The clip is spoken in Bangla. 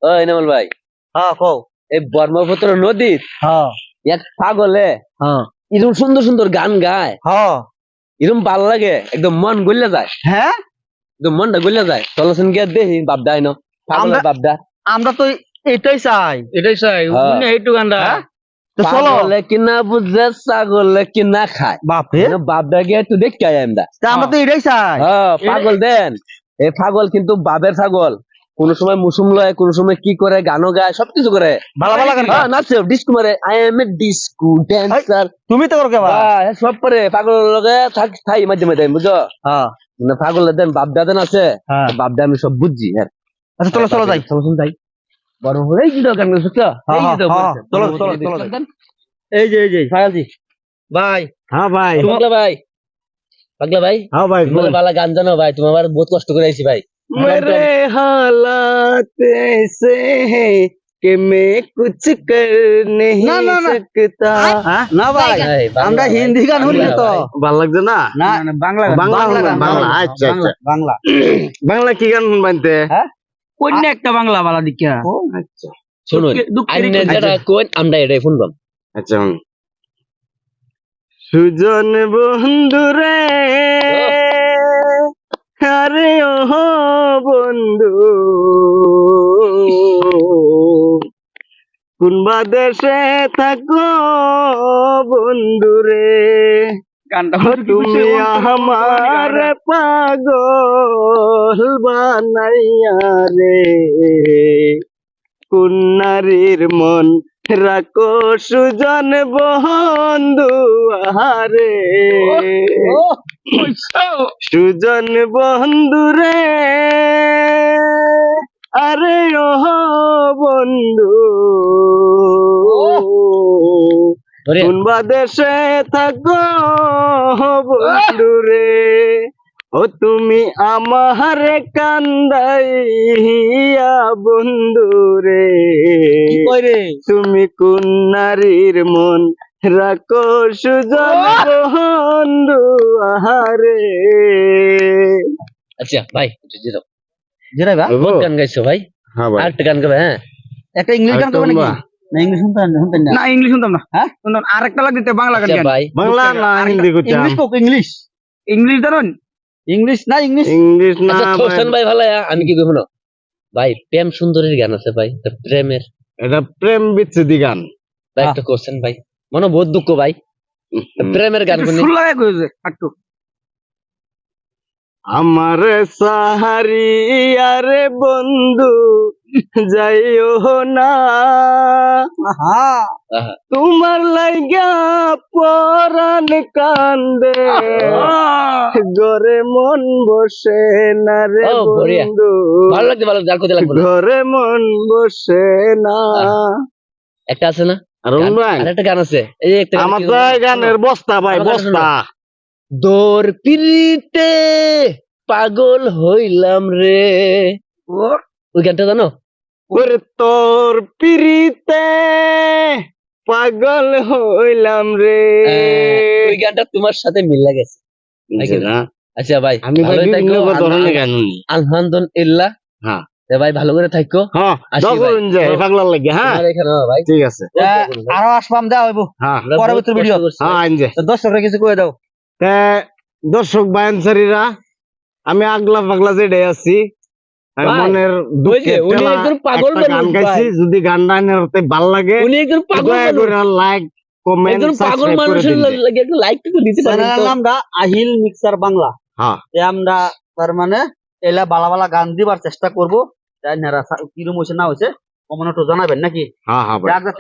ও এনামুল ভাই, হ্যাঁ কও। এই ব্রহ্মপুত্র নদীর হ্যাঁ এক পাগলে হ্যাঁ এরকম সুন্দর সুন্দর গান গায়, হ্যাঁ এরকম ভালো লাগে, একদম মন গলে যায়, হ্যাঁ একদম মনটা গলে যায়। চলছেন গিয়ে দেখি বাপদা আইনো, পাগলের বাপদা। আমরা তো এটাই চাই। হ্যাঁ। এইটু গান্ডা। তো চলো। পাগলে কিনা বুঝে ছাগলে কিনা খায়, বাপরে বাপদা গিয়ে একটু দেখতে আয় আমরা। আমরা তো এটাই চাই। হ্যাঁ পাগল দেন, এই পাগল কিন্তু বাপের পাগল। কোন সময় মুসুম লয়, কোন সময় কি করে, গানও গায়, সবকিছু করে। ভালো ভালো গান গায়। নাচে, ডিস্কো মারে, I M A disco dancer. তুমি তো করো কেবা। সব করে পাগল লগে থাই মাঝে মাঝে, বুঝছো? হ্যাঁ মানে পাগল দেন বাপদা দেন আছে, হ্যাঁ। বাপদা আমি সব বুঝছি। হ্যাঁ আচ্ছা চলো চলো যাই। চলো যাই। বড় হয়ে কি দরকার নেই, বুঝছো? হ্যাঁ, এই যে হ্যাঁ, চলো, চলো, চলো যাই। এই যে ফায়াজি ভাই। হ্যাঁ ভাই, পাগলা ভাই, পাগলা ভাই, হ্যাঁ ভাই, তোমার বালা গান জানো ভাই? তোমার আবার বহুত কষ্ট করে আইছি ভাই। मेरे हालात ऐसे हैं कि मैं कुछ कर नहीं ना, ना, ना। सकता। হ্যাঁ? না ভাই এই, বাংলা আমরা ভাই, হিন্দি গান শুনি বাংলা তো। ভাই। ভালো লাগছে না? না বাংলা গান। বাংলা বাংলা গান, গান, বাংলা, বাংলা, আচ্ছা, বাংলা, আচ্ছা। বাংলা। বাংলা কি গান বানতে? হ্যাঁ? কোন একটা বাংলা বালা দীক্ষা আচ্ছা শুনুন, দুঃখের আইনে যারা কোন আমরা এটাই শুনবাম। আচ্ছা সুজন বন্ধুরে, আরে ও বন্ধু, কোনবা দেশে থাকো বন্ধুরে, গানটা তুমি আমার পাগল বানাইয়া রে, কোন নারীর মন রাখো সুজন বন্ধু আহারে, সুজন বন্ধু রে, আরে ও বন্ধু, কোনবা দেশে থাকো বন্ধু রে, ও তুমি আমার কান্দাইয়া বন্ধু রে, তুমি কোন নারীর মন রাখো সুজন বন্ধু আহারে। আচ্ছা ভাই, জিরো জিরাই বা বহুত গান গাইছো ভাই, হ্যাঁ ভাই, আরেকটা গান গাবে। হ্যাঁ একটা ইংলিশ গান করবে নাকি? না ইংলিশ শুনতেন না। না ইংলিশ শুনতাম না। হ্যাঁ? শুনতাম আরেকটা লাগতে বাংলা গান আচ্ছা গান। ভাই, বাংলা না হিন্দি করতাম? English Coke English. ইংলিশ জানেন? ইংলিশ না ইংলিশ। ইংলিশ না আচ্ছা হোসেন ভাই ভালো, আমি কি কখনো ভাই প্রেম সুন্দরীর গান আছে ভাই, তো প্রেমের এটা প্রেম বিচ্ছেদি গান। ভাই একটা কোশ্চেন ভাই, মনে বহুত দুঃখ ভাই, প্রেমের গান শুনি। সুর লাগাই কইছে একটু। আমার সাহারি আরে বন্ধু যাইও না, হ্যাঁ আহা, তোমার লাইগা পরাণ কান্দে, ঘরে মন বসে না রে ও, বঢ়িয়া। বন্ধু, ভালো লাগছে, ভালো লাগছে, আর কোথায় লাগবে না। ঘরে মন বসে না। একটা আছে না আর গান? ভাই, আরেকটা গান আছে, এই যে একটা গান আমার কি তো জানো? এই গানের বস্তা ভাই, আমার গান বস্তা। দোর পিরিতে পাগল হইলাম রে, ওই গানটা জানো? ওরে তোর পিরিতে পাগল হইলাম রে। ওই গানটা তোমার সাথে মিল লাগেছে। না, আচ্ছা ভাই, আমি ভাই ভালোই বিভিন্ন থাকো, ধরনের গান শুনি। আলহামদুলিল্লাহ। হ্যাঁ তা ভাই ভালো করে থাকো। হ্যাঁ, আসি দোয়া ভাই। করুন যে এই পাগলার লাগে। হ্যাঁ তোমার এখানে ভাই ঠিক আছে। আরো আসবাম দেওয়া হইব হ্যাঁ আমরা পরবর্তী বহুত ভিডিও। কষ্ট করছি। হ্যাঁ আইন যে। তো দর্শকরা কিছু কয়ে দাও। তা দর্শক আমি আগলা পাগলা যেটা আছি, আমি ভাই, মনের ওই যে দুঃখে উনি একজন পাগল একটা গান মানুষ গাইছি, ভাই। যদি গানটা আপনার ভালো লাগে উনি একজন পাগল দয়া মানুষ, করে লাইক কমেন্ট একজন পাগল সাবস্ক্রাইব করে মানুষের দিন। লাগে একটু লাইক তো দিতে পারেন চ্যানেলের তো। নামটা আহিল মিক্সার বাংলা। হ্যাঁ আমরা তার মানে এলা বালা বালা গান দিবার চেষ্টা করবো। কিরম হয়েছে না হয়েছে কমেন্টে জানাবেন নাকি? হ্যাঁ হ্যাঁ ভাই। যার যার